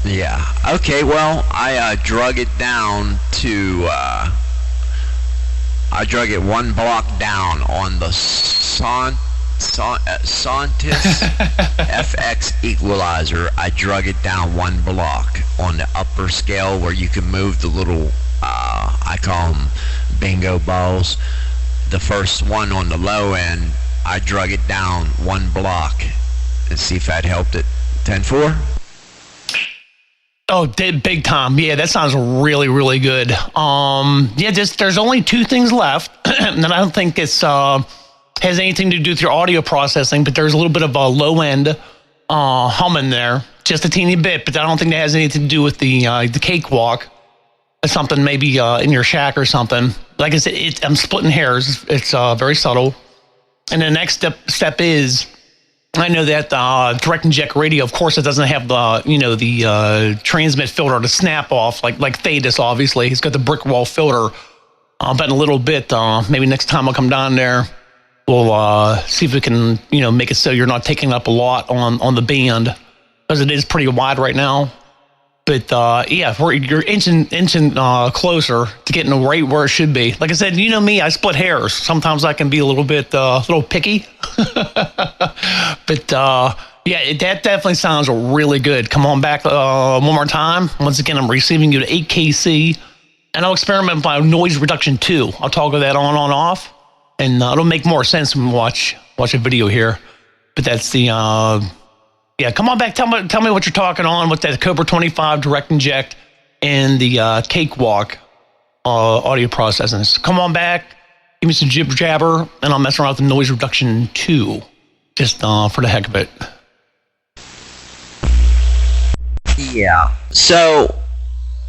Yeah. Okay. Well, I drug it down to. I drug it one block down on the Sontis FX equalizer. I drug it down one block on the upper scale where you can move the little, I call them bingo balls. The first one on the low end, I drug it down one block and see if that helped it. 10-4? Oh, big time. Yeah, that sounds really, really good. Yeah, there's only two things left, and I don't think it's has anything to do with your audio processing, but there's a little bit of a low end hum in there, just a teeny bit, but I don't think that has anything to do with the Cakewalk. It's something maybe in your shack or something. Like I said, I'm splitting hairs. It's very subtle. And the next step is, I know that direct inject radio, of course, it doesn't have the transmit filter to snap off like Thetis. Obviously, it's got the brick wall filter. But in a little bit, maybe next time I'll come down there, we'll see if we can make it so you're not taking up a lot on the band, because it is pretty wide right now. But yeah, you're inching closer to getting right where it should be. Like I said, you know me, I split hairs. Sometimes I can be a little picky. But yeah, that definitely sounds really good. Come on back one more time. Once again, I'm receiving you to 8KC, and I'll experiment with my noise reduction too. I'll toggle that on off, and it'll make more sense when we watch a video here. But that's the yeah, come on back. Tell me what you're talking on with that Cobra 25 direct inject and the Cakewalk audio processing. So come on back, give me some jibber jabber, and I'll mess around with the noise reduction too, just for the heck of it. Yeah. So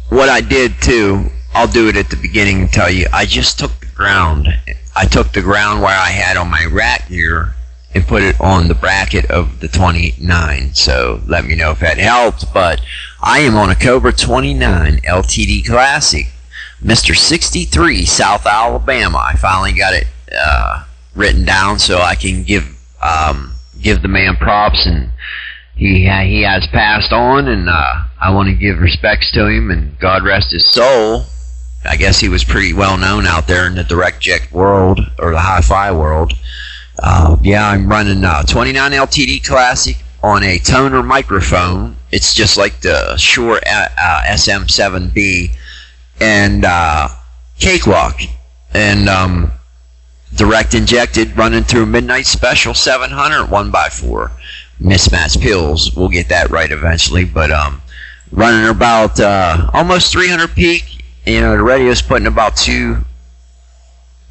what I did too, I'll do it at the beginning and tell you. I just took the ground. I took the ground where I had on my rack gear and put it on the bracket of the 29. So let me know if that helped. But I am on a Cobra 29 LTD Classic, Mr. 63, South Alabama. I finally got it written down so I can give the man props, and he has passed on, and I want to give respects to him, and God rest his soul. I guess he was pretty well known out there in the direct jet world, or the hi-fi world. Yeah, I'm running 29 LTD Classic on a toner microphone. It's just like the Shure SM7B, and Cakewalk, and direct injected, running through Midnight Special 700 1x4 mismatched pills. We'll get that right eventually, but running about almost 300 peak. The radio's putting about 2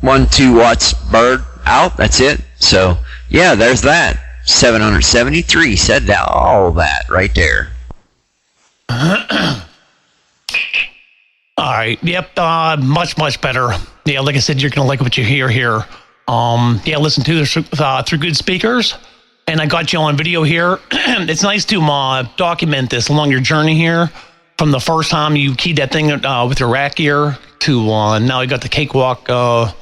watts bird out. That's it. So yeah, there's that. 773 said that, all that right there. All right. Yep. Much better. Yeah. Like I said, you're gonna like what you hear here. Yeah. Listen to this through good speakers, and I got you on video here. It's nice to document this along your journey here, from the first time you keyed that thing with your rack gear to now you got the Cakewalk, going.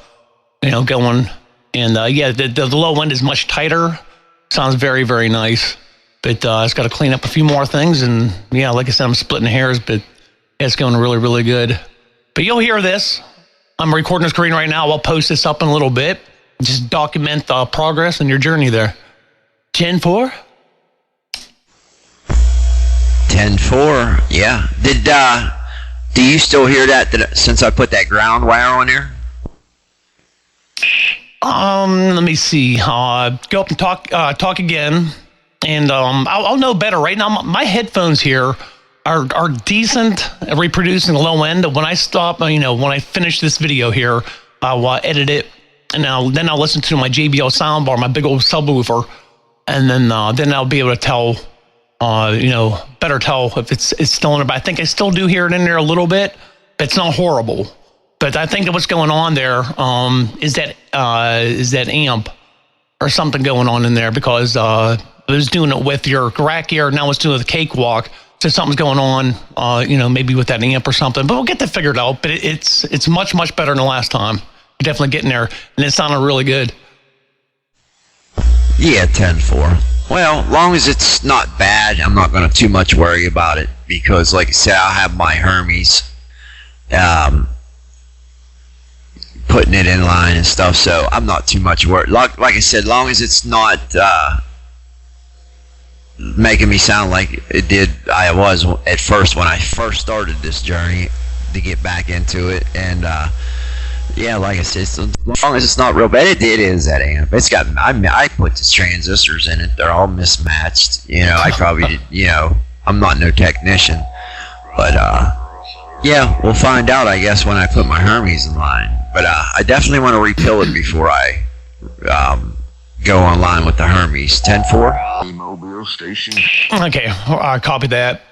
And yeah, the low end is much tighter. Sounds very, very nice. But it's got to clean up a few more things. And yeah, like I said, I'm splitting hairs, but it's going really, really good. But you'll hear this. I'm recording the screen right now. I'll post this up in a little bit. Just document the progress and your journey there. 10-4? 10-4, yeah. Do you still hear that since I put that ground wire on there? Let me see. Go up and talk again, and I'll know better. Right now, my headphones here are decent at reproducing the low end. When I stop, when I finish this video here, I'll edit it, and then I'll listen to my JBL soundbar, my big old subwoofer, and then I'll be able to tell, better tell if it's still in there. But I think I still do hear it in there a little bit. It's not horrible. But I think that what's going on there is that amp or something going on in there, because I was doing it with your rack gear, now it's doing it with the Cakewalk. So something's going on, maybe with that amp or something. But we'll get that figured out. But it's much better than the last time. You're definitely getting there, and it sounded really good. Yeah, 10-4. Well, long as it's not bad, I'm not going to too much worry about it because, like I said, I'll have my Hermes putting it in line and stuff, so I'm not too much worried. Like I said, long as it's not making me sound like it did I was at first when I first started this journey to get back into it, and yeah, like I said, as long as it's not real bad, it is that amp. It's got, I put the transistors in it. They're all mismatched. You know, I probably did, you know, I'm not no technician. But, yeah, we'll find out, I guess, when I put my Hermes in line. But I definitely want to repill it before I go online with the Hermes. 10-4? Mobile station. Okay, copy that.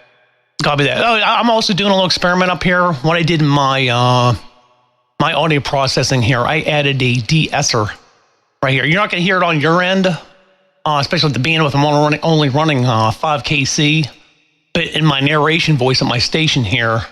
Copy that. Oh, I'm also doing a little experiment up here. What I did in my my audio processing here, I added a de-esser right here. You're not going to hear it on your end, especially with the bandwidth. I'm only running 5kc, but in my narration voice at my station here,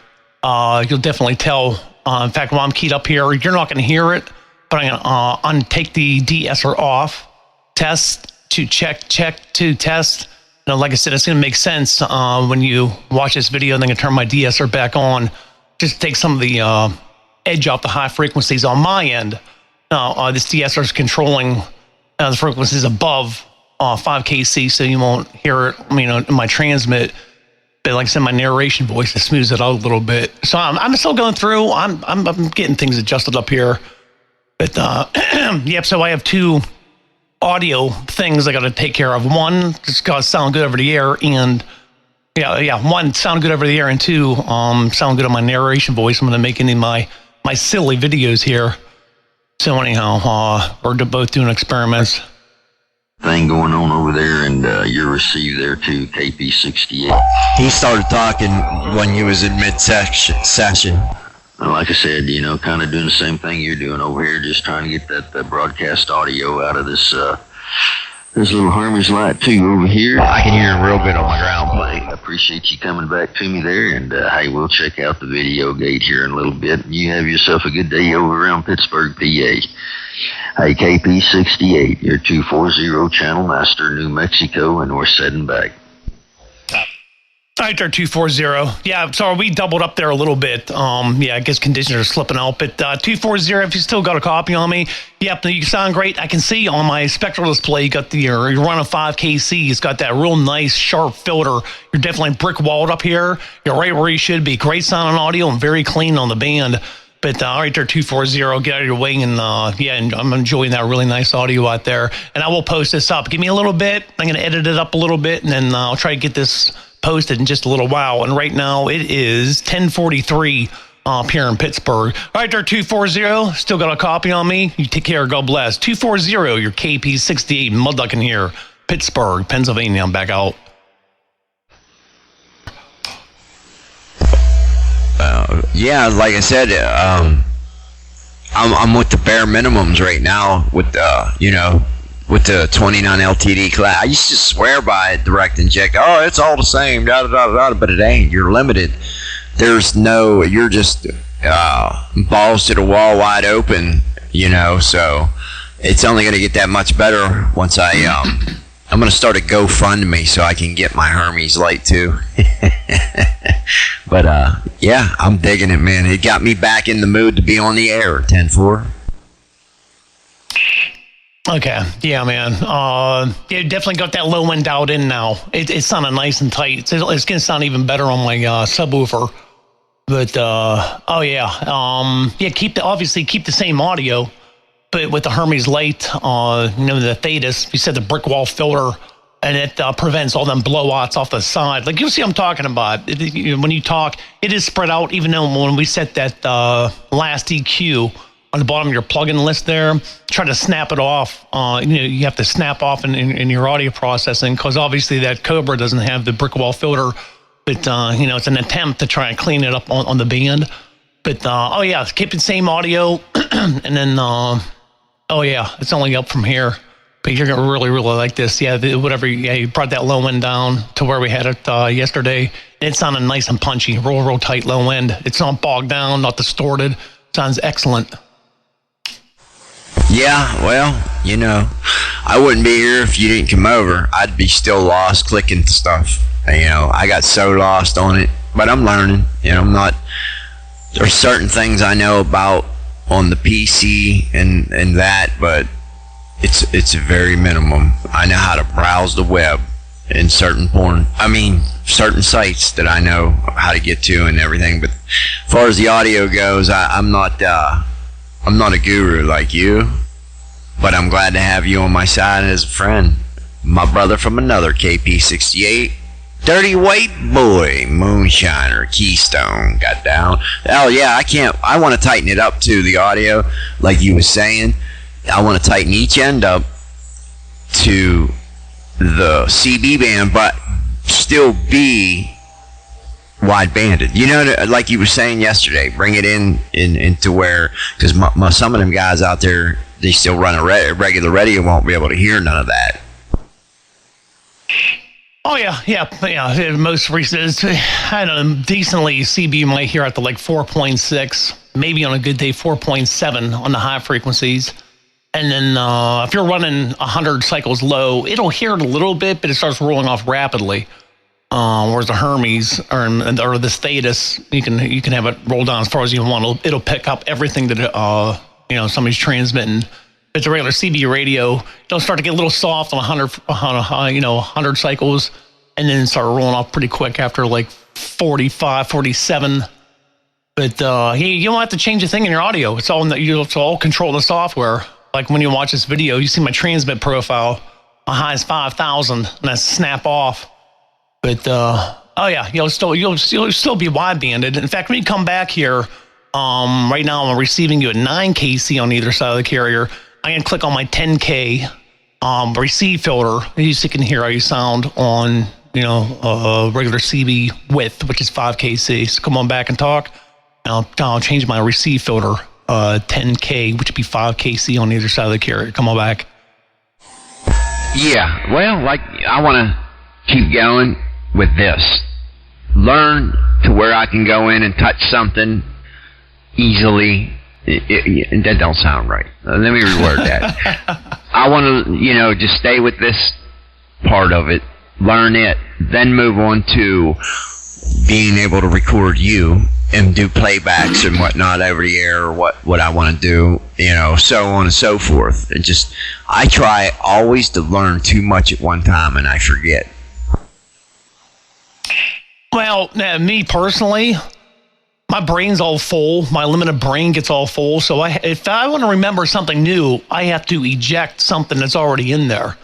you'll definitely tell. In fact, while I'm keyed up here, you're not going to hear it, but I'm going to untake the de-esser off, test to check to test. You know, like I said, it's going to make sense when you watch this video, and then I can turn my de-esser back on, just take some of the edge off the high frequencies on my end. This de-esser is controlling the frequencies above 5kc, so you won't hear it, you know, in my transmit. But like I said, my narration voice to smooth it out a little bit. So I'm still going through. I'm getting things adjusted up here. But yep. So I have two audio things I got to take care of. One, just got to sound good over the air, and one, sound good over the air, and two, sound good on my narration voice. I'm going to make any of my silly videos here. So anyhow, we're both doing experiments. Thing going on over there, and your receive there too, KP68. He started talking when you was in mid-session. Like I said, you know, kind of doing the same thing you're doing over here, just trying to get that broadcast audio out of this this little Hermes light too over here. I can hear a real bit on my ground plane. I appreciate you coming back to me there, and hey, we'll check out the video gate here in a little bit. You have yourself a good day over around Pittsburgh, PA. Hey, KP68, your 240 channel master, New Mexico, and we're setting back. Right there, 240. Yeah, sorry, we doubled up there a little bit. Yeah, I guess conditions are slipping out. But 240, if you still got a copy on me, yep, you sound great. I can see on my spectral display, you got you're running 5kc. It's got that real nice, sharp filter. You're definitely brick walled up here. You're right where you should be. Great sound on audio and very clean on the band. But right there, 240, get out of your way, and yeah, and I'm enjoying that really nice audio out there. And I will post this up. Give me a little bit. I'm going to edit it up a little bit, and then I'll try to get this posted in just a little while. And right now it is 10:43 up here in Pittsburgh. Right there, 240, still got a copy on me. You take care. God bless. 240, your KP68 Mudduckin here, Pittsburgh, Pennsylvania. I'm back out. Yeah, like I said, I'm with the bare minimums right now with with the 29 LTD class. I used to swear by it, direct inject. Oh, it's all the same, but it ain't. You're limited. There's no. You're just balls to the wall, wide open. So it's only going to get that much better once I'm going to start a GoFundMe so I can get my Hermes light too. But yeah, I'm digging it, man. It got me back in the mood to be on the air. 10-4. Okay, yeah, man. Yeah, definitely got that low end dialed in now. It's sounding nice and tight. It's going to sound even better on my subwoofer. But oh yeah, yeah. Obviously keep the same audio, but with the Hermes light, the Thetis, you said the brick wall filter, and it prevents all them blowouts off the side. Like, you'll see what I'm talking about. When you talk, it is spread out, even though when we set that last EQ on the bottom of your plugin list there, try to snap it off. You have to snap off in your audio processing, because obviously that Cobra doesn't have the brick wall filter. But, it's an attempt to try and clean it up on the band. But, oh yeah, keep the same audio. And then, oh yeah, it's only up from here. But you're going to really, really like this. Yeah, you brought that low end down to where we had it yesterday. It sounded nice and punchy, real tight low end. It's not bogged down, not distorted. Sounds excellent. Yeah, well, I wouldn't be here if you didn't come over. I'd be still lost clicking stuff. I got so lost on it, but I'm learning. I'm not. There's certain things I know about on the PC and that, but it's very minimum. I know how to browse the web in certain certain sites that I know how to get to and everything. But as far as the audio goes, I'm not a guru like you, but I'm glad to have you on my side as a friend. My brother from another KP68. Dirty white boy, moonshiner, keystone, got down. Oh yeah, I want to tighten it up too, the audio, like you was saying. I want to tighten each end up to the CB band, but still be wide banded. Like you were saying yesterday, bring it into where, because some of them guys out there, they still run a regular radio, won't be able to hear none of that. Oh yeah. Most recent, I don't know, decently CB you might hear at the 4.6, maybe on a good day 4.7 on the high frequencies. And then if you're running 100 cycles low, it'll hear it a little bit, but it starts rolling off rapidly. Whereas the Hermes or the Status, you can have it roll down as far as you want. It'll pick up everything that somebody's transmitting. It's a regular CB radio. It'll start to get a little soft on 100 cycles, and then start rolling off pretty quick after 45, 47. But you don't have to change a thing in your audio. It's all controlled in the software. Like when you watch this video, you see my transmit profile. My high is 5,000, and I snap off. But you'll still be wide banded. In fact, when you come back here, right now I'm receiving you at 9 kc on either side of the carrier. I'm gonna click on my 10K receive filter. You can hear how you sound on regular CB width, which is 5 kc. So come on back and talk. And I'll change my receive filter 10K, which would be 5 kc on either side of the carrier. Come on back. Yeah, well, I want to keep going with this. Learn to where I can go in and touch something easily. That don't sound right. Let me reword that. I want to, just stay with this part of it, learn it, then move on to being able to record you and do playbacks and whatnot over the air, or what I want to do, so on and so forth. And I try always to learn too much at one time, and I forget. Well, me personally, my brain's all full. My limited brain gets all full. So if I want to remember something new, I have to eject something that's already in there.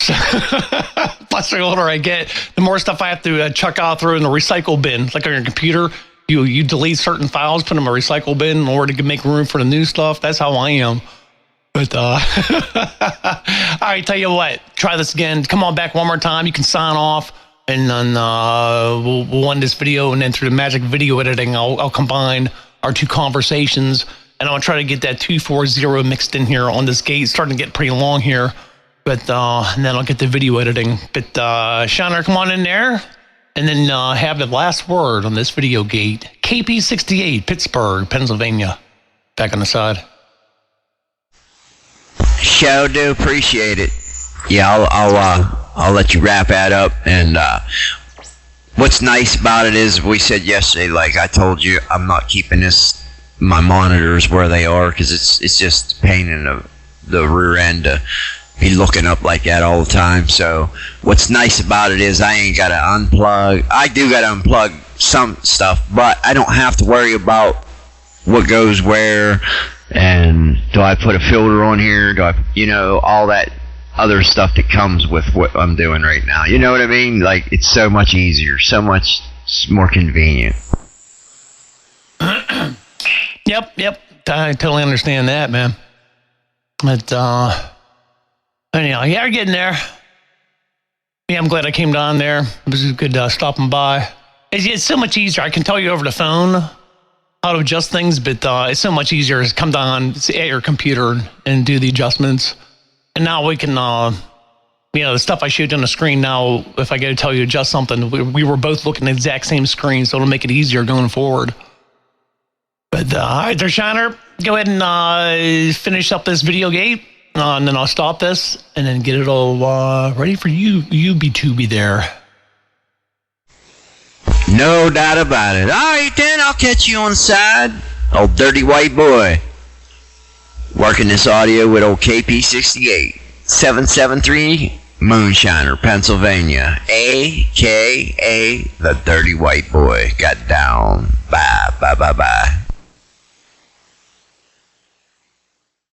Plus, the older I get, the more stuff I have to chuck out through in the recycle bin. Like on your computer, you delete certain files, put them in a recycle bin in order to make room for the new stuff. That's how I am. But all right, tell you what, try this again. Come on back one more time. You can sign off. And then we'll end this video, and then through the magic video editing, I'll combine our two conversations, and I'll try to get that 240 mixed in here on this gate. It's starting to get pretty long here, but and then I'll get the video editing. But Shiner, come on in there, and then have the last word on this video gate. KP68, Pittsburgh, Pennsylvania. Back on the side. Sure do appreciate it. Yeah, I'll let you wrap that up. And what's nice about it is, we said yesterday, like I told you, I'm not keeping my monitors where they are, because it's just a pain in the rear end to be looking up like that all the time. So what's nice about it is I ain't got to unplug. I do got to unplug some stuff, but I don't have to worry about what goes where, and do I put a filter on here, do I, all that other stuff that comes with what I'm doing right now. You know what I mean? Like, it's so much easier, so much more convenient. Yep. I totally understand that, man. But anyhow, yeah, we're getting there. Yeah, I'm glad I came down there. It was good stopping by. It's so much easier. I can tell you over the phone how to adjust things, but it's so much easier to come down at your computer and do the adjustments. And now we can, the stuff I showed you on the screen now, if I go to tell you to adjust something, we were both looking at the exact same screen, so it'll make it easier going forward. But all right there, Shiner. go ahead and finish up this video gate, and then I'll stop this and then get it all ready for you B2B there. No doubt about it. All right, then I'll catch you on the side. Old dirty white boy. Working this audio with old KP68. 773 Moonshiner, Pennsylvania. AKA the dirty white boy. Got down. Bye, bye, bye, bye.